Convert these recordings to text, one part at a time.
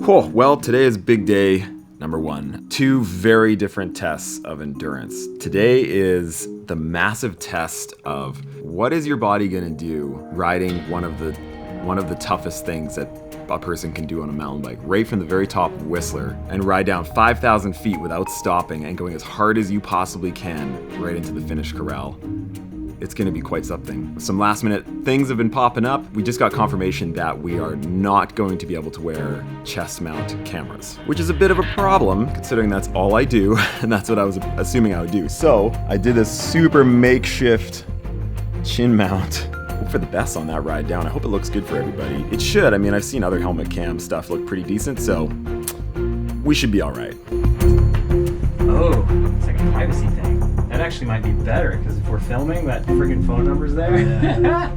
Cool. Well, today is big day number 1. 2 very different tests of endurance. Today is the massive test of what is your body gonna do riding one of the toughest things that a person can do on a mountain bike, right from the very top of Whistler, and ride down 5,000 feet without stopping and going as hard as you possibly can right into the finish corral. It's gonna be quite something. Some last minute things have been popping up. We just got confirmation that we are not going to be able to wear chest mount cameras, which is a bit of a problem considering that's all I do, and that's what I was assuming I would do. So I did this super makeshift chin mount. Hope for the best on that ride down. I hope it looks good for everybody. It should. I mean, I've seen other helmet cam stuff look pretty decent, so we should be all right. Oh, it's like a privacy thing. That actually might be better, because if we're filming, that friggin' phone number's there. Yeah.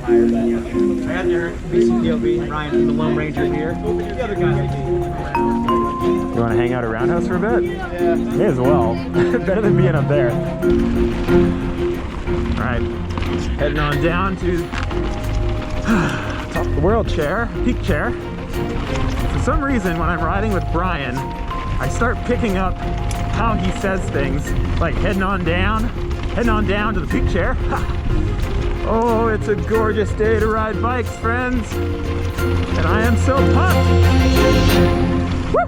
I got your BCPOB, Ryan from the Loam Ranger here. The other guys. You want to hang out around house for a bit? Yeah. May as well. Better than being up there. Alright, heading on down to top of the world chair, peak chair. For some reason, when I'm riding with Brian, I start picking up how he says things, like heading on down to the peak chair. Oh, it's a gorgeous day to ride bikes, friends. And I am so pumped. Woo!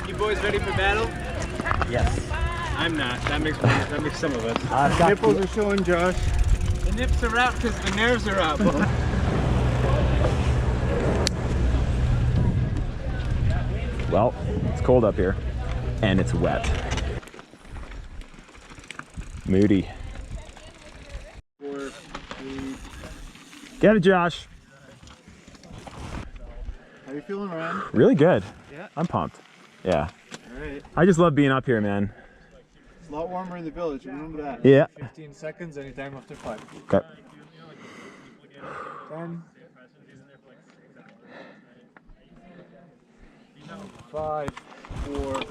You boys ready for battle? Yes. I'm not. That makes some of us. I've The got nipples are showing, Josh. The nips are out because the nerves are up. Well, it's cold up here, and it's wet. Moody. 4, 3. Get it, Josh. How you feeling, Ryan? Really good. Yeah. I'm pumped. Yeah. All right. I just love being up here, man. It's a lot warmer in the village. Remember that. Yeah. 15 seconds. Anytime after 5. Okay. 10. 5, 4.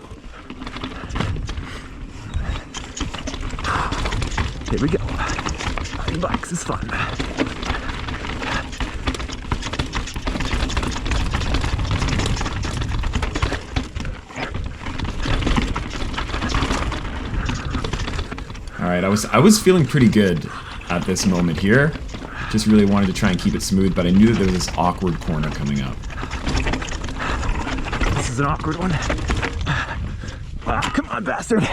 Here we go. Riding bikes is fun. All right, I was feeling pretty good at this moment here. Just really wanted to try and keep it smooth, but I knew that there was this awkward corner coming up. This is an awkward one. Ah, come on, bastard.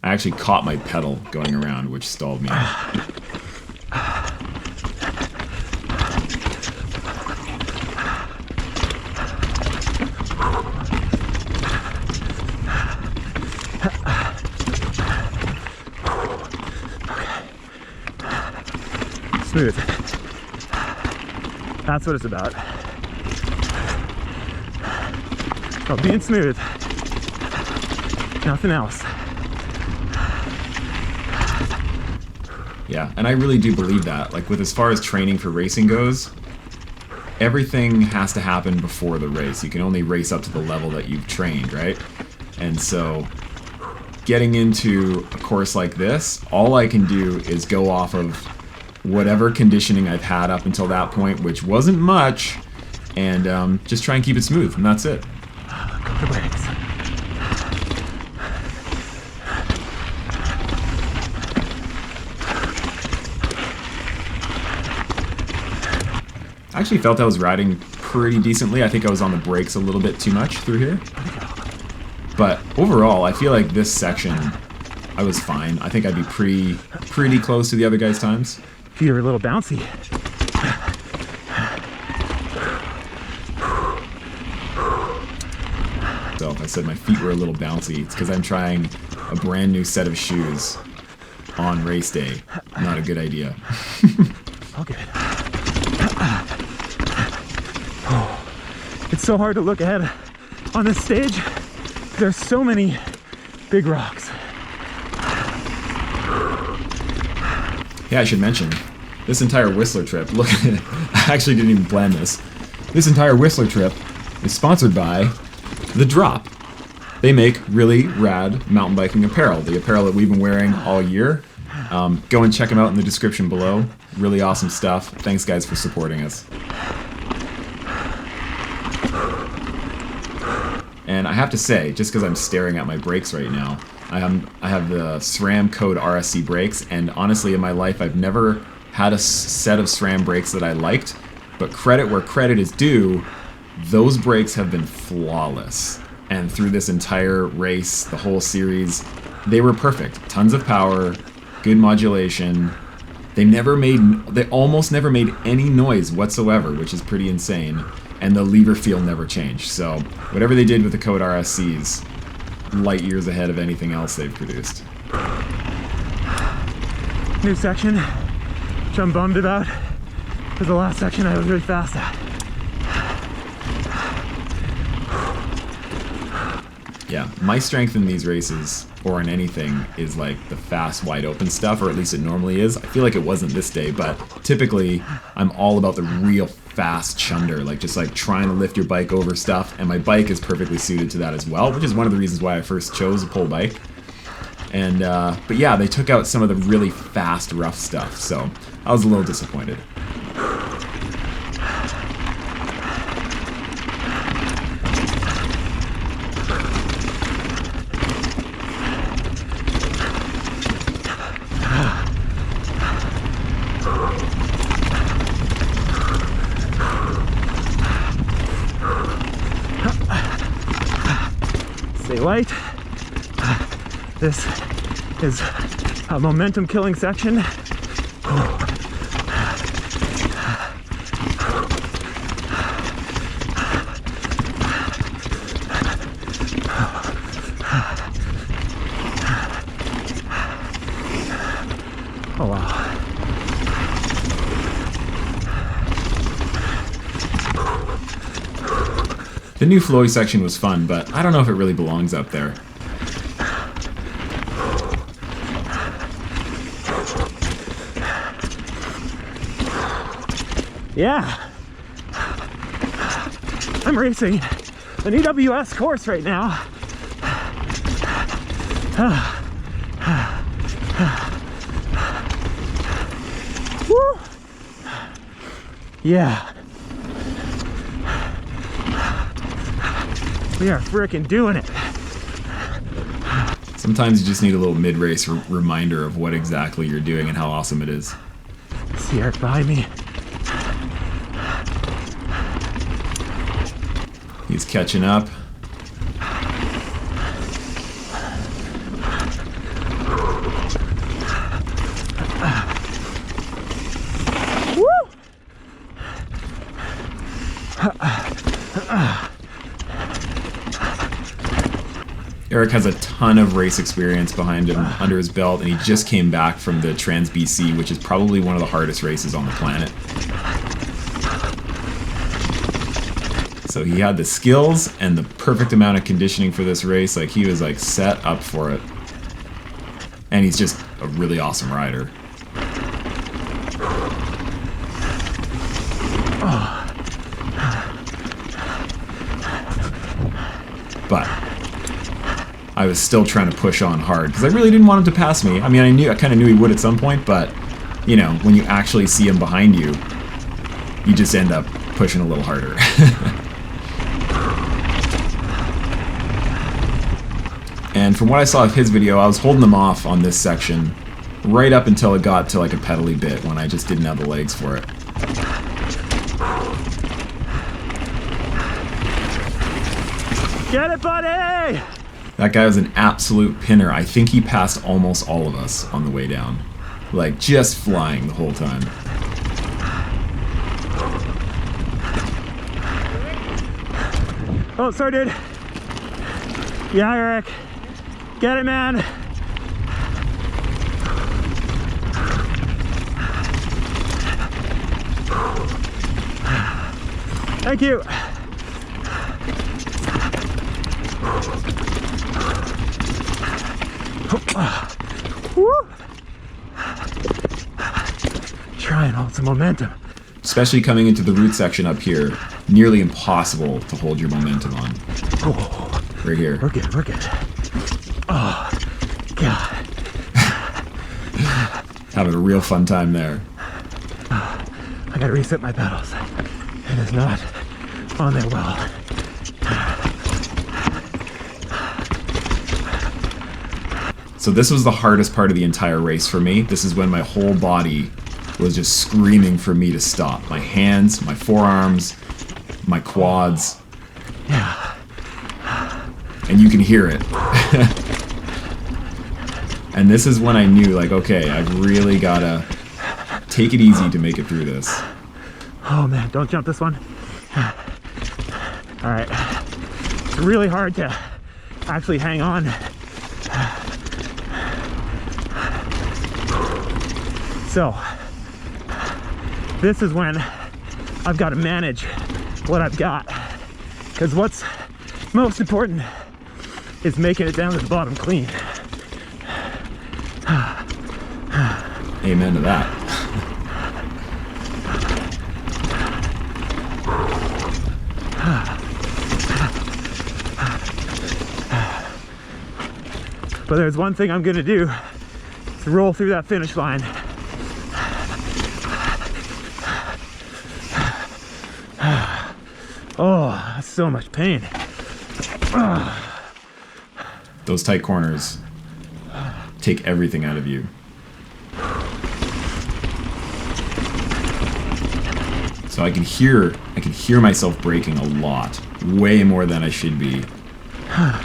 I actually caught my pedal going around, which stalled me. Smooth. That's what it's about. About being smooth. Nothing else. Yeah, and I really do believe that. Like, with as far as training for racing goes, everything has to happen before the race. You can only race up to the level that you've trained, right? And so, getting into a course like this, all I can do is go off of whatever conditioning I've had up until that point, which wasn't much, and just try and keep it smooth, and that's it. The brakes. I actually felt I was riding pretty decently. I think I was on the brakes a little bit too much through here. But overall, I feel like this section, I was fine. I think I'd be pretty close to the other guys' times. Feet are a little bouncy. So if I said my feet were a little bouncy, it's because I'm trying a brand new set of shoes on race day. Not a good idea. All good. It's so hard to look ahead on this stage. There's so many big rocks. Yeah, I should mention, this entire Whistler trip, look, I actually didn't even plan this. This entire Whistler trip is sponsored by The Drop. They make really rad mountain biking apparel, the apparel that we've been wearing all year. Go and check them out in the description below. Really awesome stuff. Thanks guys for supporting us. And I have to say, just because I'm staring at my brakes right now, I have the SRAM Code RSC brakes, and honestly in my life I've never had a set of SRAM brakes that I liked, but credit where credit is due, those brakes have been flawless. And through this entire race, the whole series, they were perfect. Tons of power, good modulation. They almost never made any noise whatsoever, which is pretty insane. And the lever feel never changed. So whatever they did with the Code RSCs, light years ahead of anything else they've produced. New section, which I'm bummed about, because the last section I was really fast at. Yeah, my strength in these races, or in anything, is like the fast, wide open stuff, or at least it normally is. I feel like it wasn't this day, but typically I'm all about the real fast chunder, like just like trying to lift your bike over stuff, and my bike is perfectly suited to that as well, which is one of the reasons why I first chose a pull bike. And but yeah, they took out some of the really fast, rough stuff, so I was a little disappointed. Stay light. This is a momentum killing section. Oh wow. The new flowy section was fun, but I don't know if it really belongs up there. Yeah. I'm racing an EWS course right now. Woo. Yeah. We are freaking doing it. Sometimes you just need a little mid-race reminder of what exactly you're doing and how awesome it is. See Eric behind me. He's catching up. Woo! Eric has a ton of race experience behind him under his belt, and he just came back from the Trans BC, which is probably one of the hardest races on the planet. So he had the skills and the perfect amount of conditioning for this race. Like, he was like set up for it. And he's just a really awesome rider. But I was still trying to push on hard because I really didn't want him to pass me. I mean, I kind of knew he would at some point, but you know, when you actually see him behind you, you just end up pushing a little harder. And from what I saw of his video, I was holding him off on this section right up until it got to like a pedally bit when I just didn't have the legs for it. Get it, buddy! That guy was an absolute pinner. I think he passed almost all of us on the way down. Like, just flying the whole time. Oh, sorry, dude. Yeah, Eric. Get it, man. Thank you. Woo. Try and hold some momentum. Especially coming into the root section up here, nearly impossible to hold your momentum on. Oh, right here. We're good, we're good. Oh, God. Having a real fun time there. I gotta reset my pedals. It is not on there well. So this was the hardest part of the entire race for me. This is when my whole body was just screaming for me to stop. My hands, my forearms, my quads. Yeah. And you can hear it. And this is when I knew, like, okay, I've really gotta take it easy to make it through this. Oh man, don't jump this one. All right. It's really hard to actually hang on. So, this is when I've got to manage what I've got. Because what's most important is making it down to the bottom clean. Amen to that. But there's one thing I'm gonna do, to roll through that finish line. Oh, that's so much pain. Those tight corners take everything out of you. So I can hear myself braking a lot, way more than I should be. I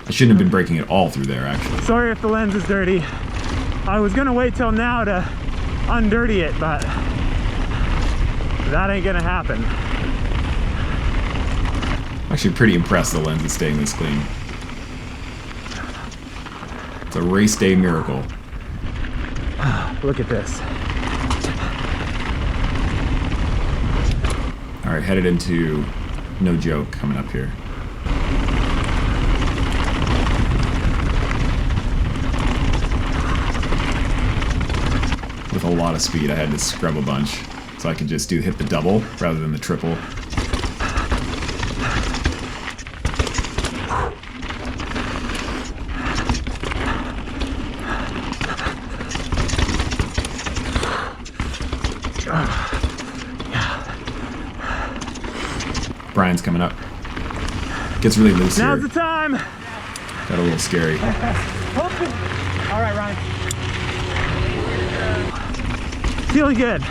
shouldn't have been braking at all through there, actually. Sorry if the lens is dirty. I was gonna wait till now to undirty it, but that ain't gonna happen. I'm actually pretty impressed the lens is staying this clean. It's a race day miracle. Look at this. All right, headed into No Joke coming up here. With a lot of speed, I had to scrub a bunch, so I could just hit the double rather than the triple. Brian's coming up. Gets really loose here. Now's the time. Got a little scary. All right, Ryan. Feeling good.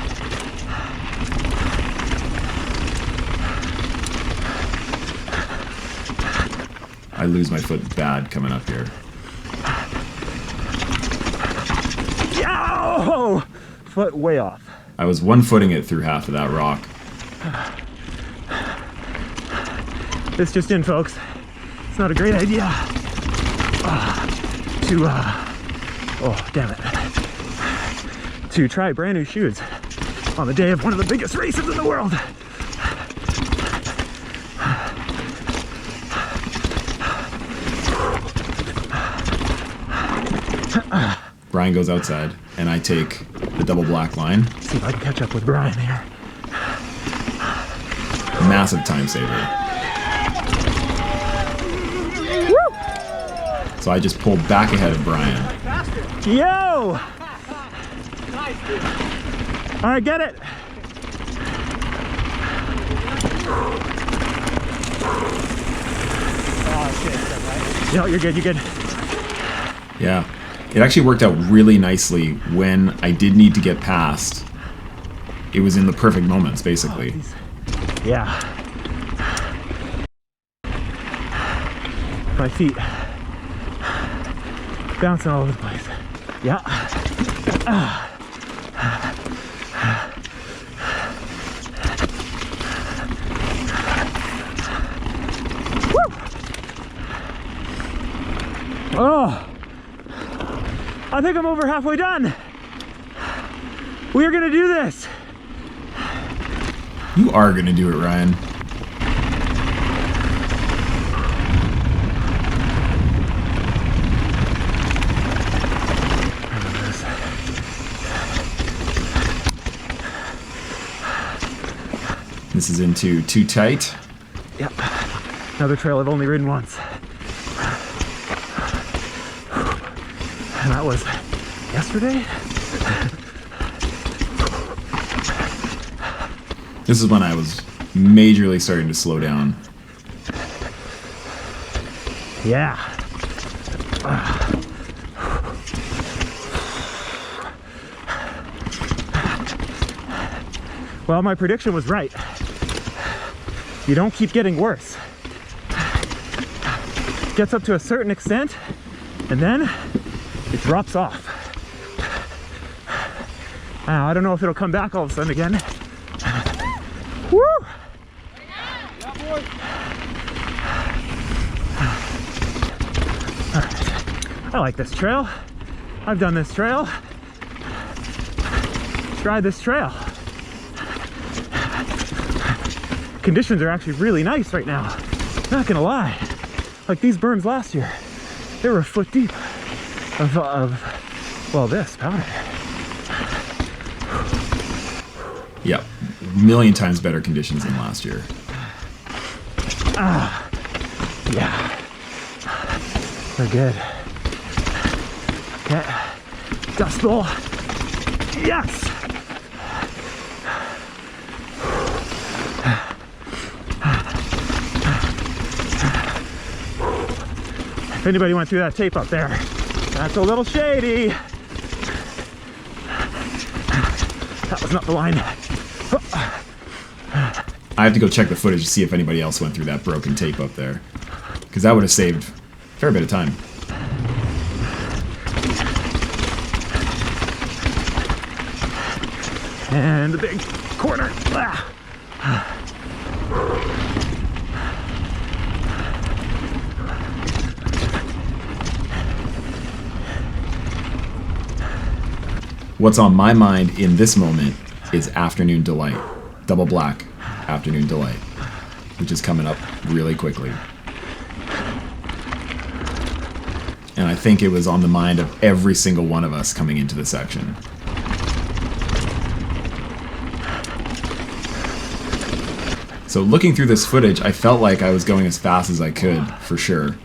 I lose my foot bad coming up here. Yow! Foot way off. I was one-footing it through half of that rock. This just in, folks. It's not a great idea to try brand new shoes on the day of one of the biggest races in the world. Brian goes outside, and I take the double black line. See if I can catch up with Brian here. Massive time saver. Woo! So I just pulled back ahead of Brian. Yo! All right, get it. Oh shit! No, you're good. You're good. Yeah. It actually worked out really nicely when I did need to get past. It was in the perfect moments, basically. Yeah. My feet bouncing all over the place. Yeah. Woo! Oh. I think I'm over halfway done. We are gonna do this. You are gonna do it, Ryan. This is into Too Tight. Yep. Another trail I've only ridden once. And that was yesterday. This is when I was majorly starting to slow down. Yeah. Well, my prediction was right. You don't keep getting worse. It gets up to a certain extent, and then it drops off. I don't know if it'll come back all of a sudden again. Woo! All right. I like this trail. I've done this trail. Tried this trail. Conditions are actually really nice right now. Not gonna lie. Like these berms last year, they were a foot deep of well, this powder. Yeah, a million times better conditions than last year. Yeah. They're good. Okay. Dust bowl. Yes! If anybody went through that tape up there, that's a little shady. That was not the line. I have to go check the footage to see if anybody else went through that broken tape up there, because that would have saved a fair bit of time. And the big corner. What's on my mind in this moment is Afternoon Delight. Double black Afternoon Delight, which is coming up really quickly. And I think it was on the mind of every single one of us coming into the section. So looking through this footage, I felt like I was going as fast as I could, for sure.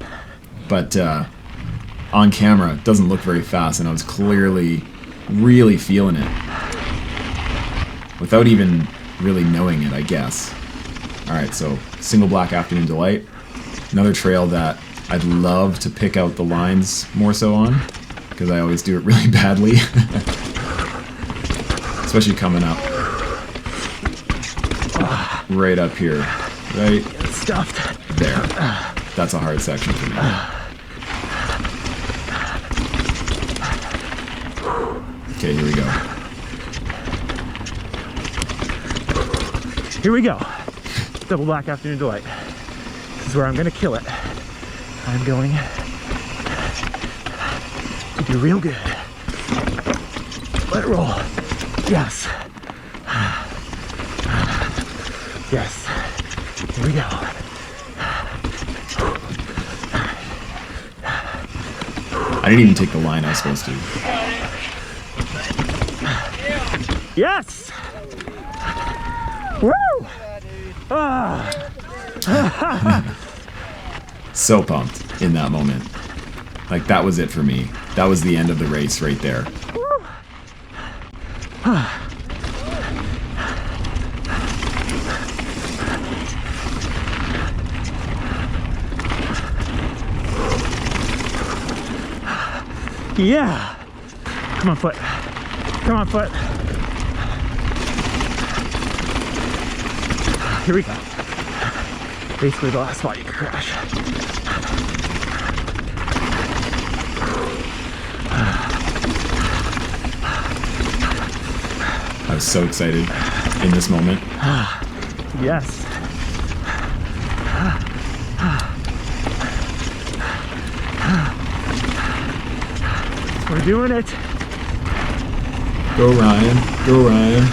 But on camera, it doesn't look very fast, and I was clearly really feeling it. Without even really knowing it, I guess. Alright, so single black Afternoon Delight. Another trail that I'd love to pick out the lines more so on, because I always do it really badly. Especially coming up. Right up here. Right Stuffed. there. That's a hard section for me. Okay, here we go. Here we go. Double black Afternoon Delight. This is where I'm gonna kill it. I'm going to do real good. Let it roll. Yes. Yes. Here we go. I didn't even take the line I was supposed to. Yes! Woo! So pumped in that moment. Like, that was it for me. That was the end of the race right there. Yeah! Come on, foot. Come on, foot. Here we go. Basically the last spot you could crash. I was so excited in this moment. Yes. We're doing it. Go Ryan, go Ryan.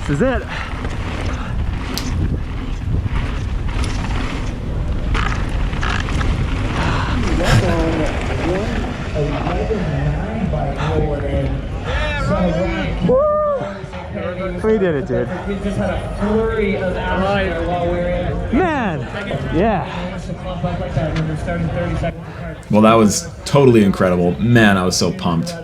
This is it. We did it, dude. We just had a flurry of action while we were in. Man, yeah. Well, that was totally incredible. Man, I was so pumped.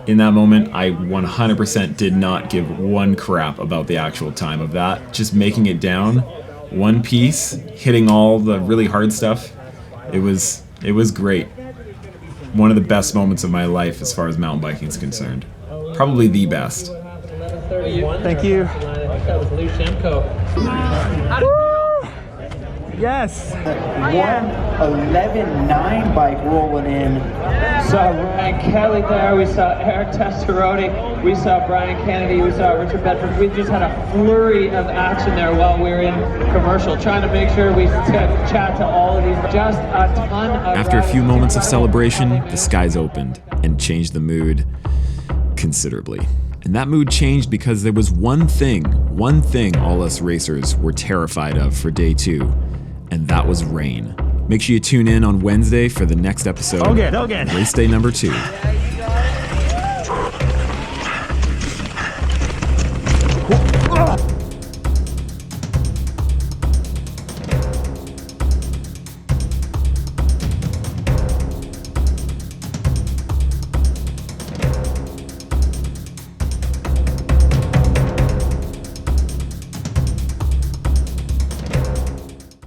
In that moment, I 100% did not give one crap about the actual time of that. Just making it down, one piece, hitting all the really hard stuff. It was great. One of the best moments of my life as far as mountain biking is concerned. Probably the best. Thank you. Yes. 1:11.9 bike rolling in. We saw Ryan Kelly there, we saw Eric Testarodi, we saw Brian Kennedy, we saw Richard Bedford. We just had a flurry of action there while we were in commercial, trying to make sure we chat to all of these. Just a ton of After a few moments of celebration, the skies opened and changed the mood considerably. And that mood changed because there was one thing all us racers were terrified of for day 2, and that was rain. Make sure you tune in on Wednesday for the next episode. Okay. Race day number 2.